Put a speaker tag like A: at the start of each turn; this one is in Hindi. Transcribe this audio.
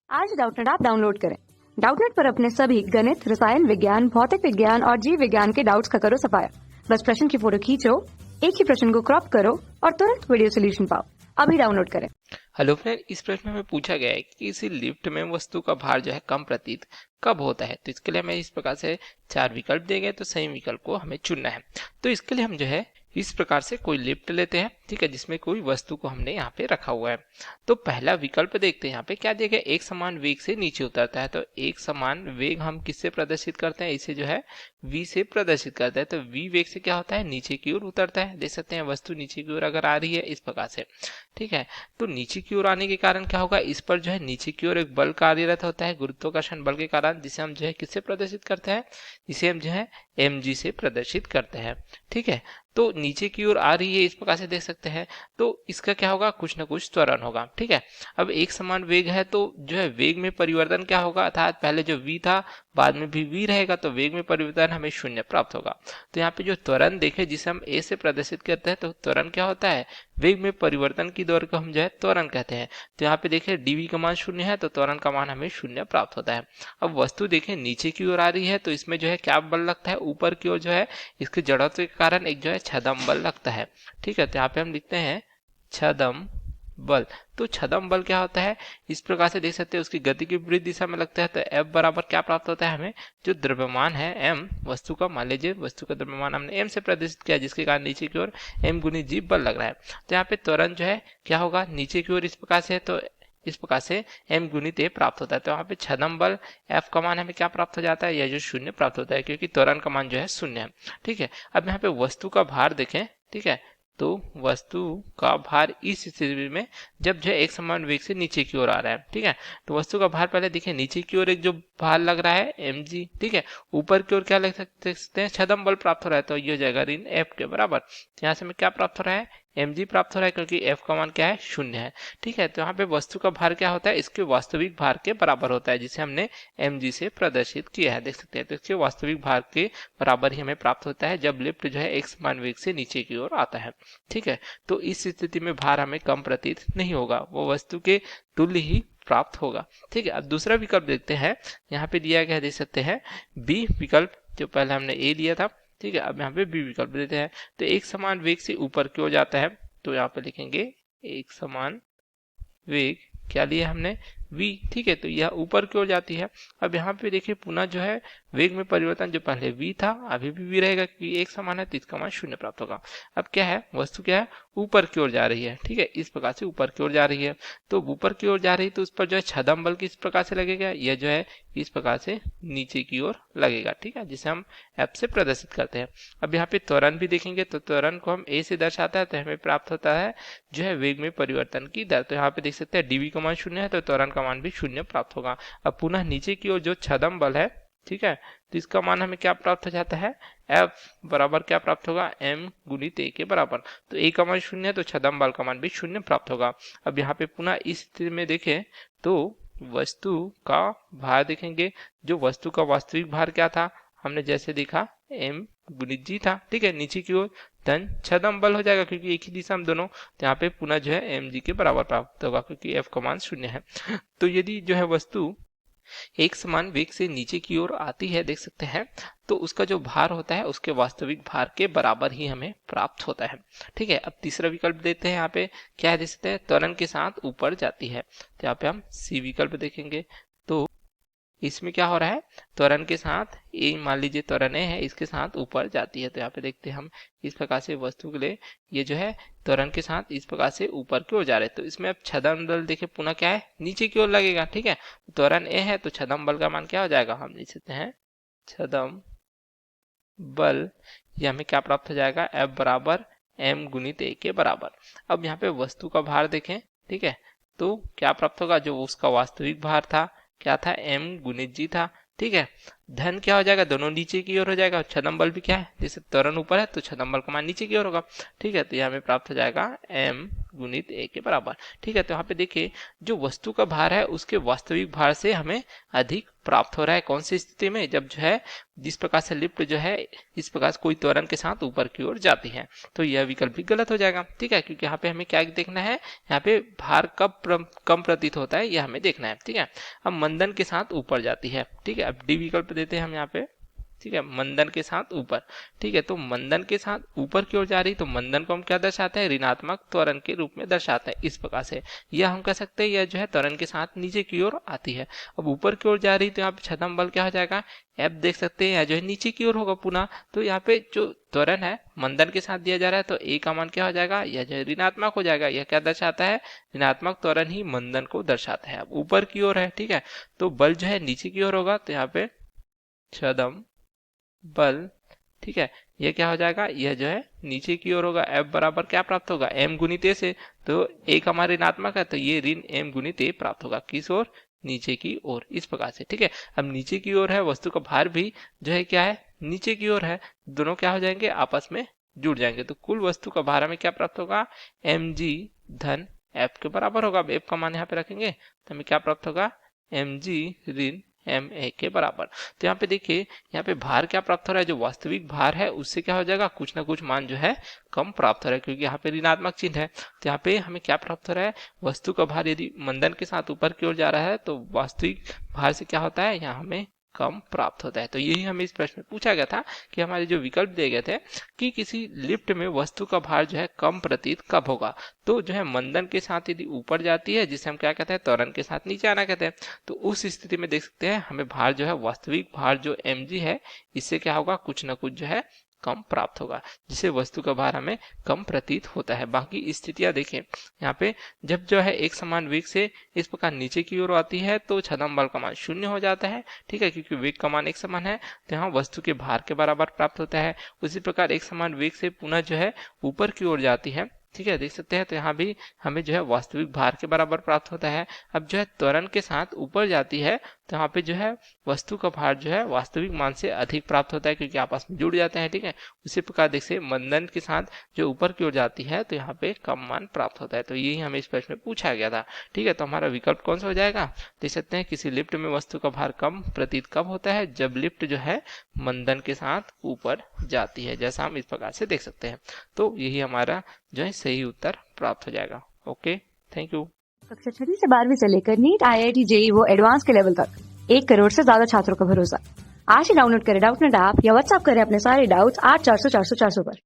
A: आज डाउटनेट ऐप डाउनलोड करें। डाउटनेट पर अपने सभी गणित, रसायन विज्ञान, भौतिक विज्ञान और जीव विज्ञान के डाउट्स का करो सफाया। बस प्रश्न की फोटो खींचो, एक ही प्रश्न को क्रॉप करो और तुरंत वीडियो सोल्यूशन पाओ। अभी डाउनलोड करें।
B: हेलो फ्रेंड, इस प्रश्न में पूछा गया है कि किसी लिफ्ट में वस्तु का भार जो है कम प्रतीत कब होता है। तो इसके लिए हमें इस प्रकार से 4 विकल्प दिए गए, तो सही विकल्प को हमें चुनना है। तो इसके लिए हम जो है इस प्रकार से कोई लिफ्ट लेते हैं, ठीक है, जिसमें कोई वस्तु को हमने यहाँ पे रखा हुआ है। तो पहला विकल्प देखते हैं, यहाँ पे क्या दिया गया, एक समान वेग से नीचे उतरता है। तो एक समान वेग हम किससे प्रदर्शित करते हैं, इसे जो है v से प्रदर्शित करते हैं। तो v वेग से क्या होता है, नीचे की ओर उतरता है। देख सकते हैं वस्तु नीचे की ओर अगर आ रही है इस प्रकार से, ठीक है। तो नीचे की ओर आने के कारण क्या होगा, इस पर जो है नीचे की ओर एक बल कार्यरत होता है, गुरुत्वाकर्षण बल के कारण, जिसे हम जो है किससे प्रदर्शित करते हैं, इसे हम जो है mg से प्रदर्शित करते हैं, ठीक है। तो नीचे की ओर आ रही है इस प्रकार से देख सकते हैं, तो इसका क्या होगा, कुछ ना कुछ त्वरण होगा, ठीक है। अब एक समान वेग है तो जो है वेग में परिवर्तन क्या होगा, अर्थात पहले जो v था बाद में भी v रहेगा, तो वेग में परिवर्तन हमें शून्य प्राप्त होगा। तो यहाँ पे जो त्वरण देखे जिसे हम a से प्रदर्शित करते हैं, तो त्वरण क्या होता है, वेग में परिवर्तन की दर को हम जो है त्वरण कहते हैं। तो यहाँ पे देखें dv का मान शून्य है, तो त्वरण का मान हमें शून्य प्राप्त होता है। अब वस्तु देखें नीचे की ओर आ रही है, तो इसमें जो है क्या बल लगता है, ऊपर की ओर जो है इसके जड़त्व के कारण एक जो है छदम बल लगता है, ठीक है। तो यहाँ पे हम लिखते हैं छदम बल। तो छदम बल क्या होता है, इस प्रकार से देख सकते हैं उसकी गति की विपरीत दिशा में लगता है। तो F बराबर क्या प्राप्त होता है, हमें जो द्रव्यमान है m वस्तु का, मान लीजिए वस्तु का द्रव्यमान हमने m से प्रदर्शित किया, जिसके कारण नीचे की ओर m गुणित g बल लग रहा है। तो यहाँ पे त्वरण जो है क्या होगा, नीचे की ओर इस प्रकार से, तो इस प्रकार से m गुणित a प्राप्त होता है। तो यहाँ पे छदम बल F का मान हमें क्या प्राप्त हो जाता है, यह जो शून्य प्राप्त होता है, क्योंकि त्वरण का मान जो है शून्य है, ठीक है। अब यहाँ पे वस्तु का भार देखें, ठीक है। तो वस्तु का भार इस स्थिति में जब जो है एक समान वेग से नीचे की ओर आ रहा है, ठीक है। तो वस्तु का भार पहले देखिए, नीचे की ओर एक जो भार लग रहा है mg, ठीक है। ऊपर की ओर क्या लिख सकते हैं, छदम बल प्राप्त हो रहा है, तो ये हो जाएगा ऋण F के बराबर। तो यहाँ से हमें क्या प्राप्त हो रहा है, mg प्राप्त हो रहा है, क्योंकि F का मान क्या है, शून्य है, ठीक है। तो यहाँ पे वस्तु का भार क्या होता है, इसके वास्तविक भार के बराबर होता है, जिसे हमने mg से प्रदर्शित किया है, देख सकते हैं। तो इसके वास्तविक भार के बराबर ही हमें प्राप्त होता है जब लिफ्ट जो है एक समान वेग से नीचे की ओर आता है, ठीक है। तो इस स्थिति में भार हमें कम प्रतीत नहीं होगा, वो वस्तु के तुल्य ही प्राप्त होगा, ठीक है। अब दूसरा विकल्प देखते हैं, यहाँ पे दिया गया देख सकते हैं बी विकल्प, जो पहले हमने ए लिया था, ठीक है। अब यहाँ पे बी विकल्प देते हैं। तो एक समान वेग से ऊपर की ओर जाता है, तो यहाँ पे लिखेंगे एक समान वेग, क्या लिया हमने, v, ठीक है। तो यह ऊपर की ओर जाती है। अब यहाँ पे देखिए पुनः जो है वेग में परिवर्तन, जो पहले v था अभी भी v रहेगा, क्योंकि एक समान है तो इसका मान शून्य प्राप्त होगा। अब क्या है, वस्तु क्या है, ऊपर की ओर जा रही है, ठीक है, इस प्रकार से ऊपर की ओर जा रही है। तो ऊपर की ओर जा रही है तो उस पर जो है छदम बल किस प्रकार से लगेगा, यह जो है इस प्रकार से नीचे की ओर लगेगा, ठीक है, जिसे हम F से प्रदर्शित करते हैं। अब यहाँ पे त्वरण भी देखेंगे, तो त्वरण को हम a से दर्शाता है, तो हमें प्राप्त होता है जो है वेग में परिवर्तन की दर। तो यहाँ पे देख सकते हैं dv का मान शून्य है, तो त्वरण का मान भी शून्य प्राप्त होगा। अब पुनः नीचे की ओर जो छदम बल है, ठीक है, तो इसका मान हमें क्या प्राप्त हो जाता है, F बराबर क्या प्राप्त होगा, m गुणित a के बराबर। तो a का मान शून्य है, तो छदम बल का मान भी शून्य प्राप्त होगा। अब यहाँ पे पुनः इस स्थिति में देखें तो वस्तु का भार देखेंगे, जो वस्तु का वास्तविक भार क्या था, हमने जैसे देखा m गुणित g था, ठीक है, नीचे की ओर धन छदम बल हो जाएगा, क्योंकि एक ही दिशा हम दोनों। तो यहाँ पे पुनः जो है mg के बराबर प्राप्त होगा, क्योंकि f का मान शून्य है। तो यदि जो है वस्तु एक समान वेग से नीचे की ओर आती है, देख सकते हैं, तो उसका जो भार होता है उसके वास्तविक भार के बराबर ही हमें प्राप्त होता है, ठीक है। अब तीसरा विकल्प देते हैं, यहाँ पे क्या है, देख सकते हैं त्वरण के साथ ऊपर जाती है। तो यहाँ पे हम सी विकल्प देखेंगे, तो इसमें क्या हो रहा है, त्वरण के साथ ए, मान लीजिए त्वरण ए है, इसके साथ ऊपर जाती है। तो यहाँ पे देखते हैं हम इस प्रकार से वस्तु के लिए ये जो है त्वरण के साथ इस प्रकार से ऊपर की ओर जा रहे हैं। तो इसमें अब छदम बल देखिए पुनः क्या है, नीचे की ओर लगेगा, ठीक है। त्वरण ए है तो छदम बल का मान क्या हो जाएगा, हम लिख सकते हैं छदम बल, ये हमें क्या प्राप्त हो जाएगा, F बराबर m गुणित a के बराबर। अब यहाँ पे वस्तु का भार देखें, ठीक है, तो क्या प्राप्त होगा, जो उसका वास्तविक भार था क्या था, m गुणित g था, ठीक है। धन क्या हो जाएगा, दोनों नीचे की ओर हो जाएगा। छदम बल भी क्या है, जैसे त्वरण ऊपर है तो छदम बल का मान नीचे की ओर होगा। ठीक है, तो यहाँ हमें प्राप्त हो जाएगा m गुणित a के बराबर। ठीक है, तो यहाँ पे देखिए जो वस्तु का भार है उसके वास्तविक भार से हमें अधिक प्राप्त हो रहा है। कौन सी स्थिति में, जब जो है जिस प्रकार से लिफ्ट जो है इस प्रकार से कोई त्वरण के साथ ऊपर की ओर जाती है, तो यह विकल्प भी गलत हो जाएगा। ठीक है, क्योंकि यहाँ पे हमें क्या देखना है, यहाँ पे भार कब कम प्रतीत होता है यह हमें देखना है। ठीक है, अब मंदन के साथ ऊपर जाती है। ठीक है, अब डी विकल्प देते हैं हम यहाँ पे। ठीक है, मंदन के साथ ऊपर। ठीक है, तो मंदन के साथ ऊपर की ओर जा रही, तो मंदन को हम क्या दर्शाते हैं, ऋणात्मक त्वरण के रूप में दर्शाते हैं इस प्रकार से। यह हम कह सकते हैं यह जो है त्वरण के साथ नीचे की ओर आती है। अब ऊपर की ओर जा रही तो यहाँ पे छदम बल क्या हो जाएगा, एफ देख सकते हैं, यह जो है नीचे की ओर होगा पुनः। तो यहाँ पे जो त्वरण है मंदन के साथ दिया जा रहा है, तो ए का मान क्या हो जाएगा, यह जो है ऋणात्मक हो जाएगा। यह क्या दर्शाता है, ऋणात्मक त्वरण ही मंदन को दर्शाता है। अब ऊपर की ओर है, ठीक है, तो बल जो है नीचे की ओर होगा, तो यहाँ पे छदम बल, ठीक है, यह क्या हो जाएगा, यह जो है नीचे की ओर होगा। F बराबर क्या प्राप्त होगा, m गुणित a से, तो a का हमारा ऋणात्मक है तो ये ऋण m गुणित a प्राप्त होगा। किस ओर, नीचे की ओर, इस प्रकार से। ठीक है, अब नीचे की ओर है, वस्तु का भार भी जो है क्या है, नीचे की ओर है, दोनों क्या हो जाएंगे, आपस में जुड़ जाएंगे। तो कुल वस्तु का भार हमें क्या प्राप्त होगा, mg धन F के बराबर होगा। अब F का मान यहाँ पे रखेंगे तो हमें क्या प्राप्त होगा, mg ऋण ma के बराबर। तो यहाँ पे देखिए, यहाँ पे भार क्या प्राप्त हो रहा है, जो वास्तविक भार है उससे क्या हो जाएगा, कुछ ना कुछ मान जो है कम प्राप्त हो रहा है, क्योंकि यहाँ पे ऋणात्मक चिन्ह है। तो यहाँ पे हमें क्या प्राप्त हो रहा है, वस्तु का भार यदि मंदन के साथ ऊपर की ओर जा रहा है तो वास्तविक भार से क्या होता है, यहाँ हमें कम प्राप्त होता है। तो यही हमें इस प्रश्न में पूछा गया था कि हमारे जो विकल्प दिए गए थे कि किसी लिफ्ट में वस्तु का भार जो है कम प्रतीत कब होगा, तो जो है मंदन के साथ यदि ऊपर जाती है, जिसे हम क्या कहते हैं, त्वरण के साथ नीचे आना कहते हैं, तो उस स्थिति में देख सकते हैं हमें भार जो है, वास्तविक भार जो mg है, इससे क्या होगा, कुछ ना कुछ जो है कम प्राप्त होगा, जिससे वस्तु का भार हमें कम प्रतीत होता है। बाकी स्थितियां देखें, यहाँ पे जब जो है एक समान वेग से इस प्रकार नीचे की ओर आती है तो छदम बल का मान 0 हो जाता है। ठीक है, क्योंकि वेग का मान एक समान है, तो यहाँ वस्तु के भार के बराबर प्राप्त होता है। उसी प्रकार एक समान वेग से पुनः जो है ऊपर की ओर जाती है, ठीक है, देख सकते हैं, तो यहाँ भी हमें जो है वास्तविक भार के बराबर प्राप्त होता है। अब जो है त्वरण के साथ ऊपर जाती है, तो यहाँ पे जो है वस्तु का भार जो है वास्तविक मान से अधिक प्राप्त होता है, क्योंकि आपस में जुड़ जाते हैं। ठीक है, उसी प्रकार देख सकते मंदन के साथ जो ऊपर की ओर जाती है तो यहाँ पे कम मान प्राप्त होता है। तो यही हमें इस प्रश्न में पूछा गया था। ठीक है, तो हमारा विकल्प कौन सा हो जाएगा, देख सकते हैं, किसी लिफ्ट में वस्तु का भार कम प्रतीत कब होता है, जब लिफ्ट जो है मंदन के साथ ऊपर जाती है, जैसा हम इस प्रकार से देख सकते हैं। तो यही हमारा जो है सही उत्तर प्राप्त हो जाएगा। Okay, thank you.
A: कक्षा 6 से 12वीं से लेकर नीट, IIT, JEE वो एडवांस के लेवल तक 1 करोड़ से ज्यादा छात्रों का भरोसा। आज ही डाउनलोड करें डाउटनेट ऐप या व्हाट्सएप करें अपने सारे डाउट्स 8400 400 400 पर।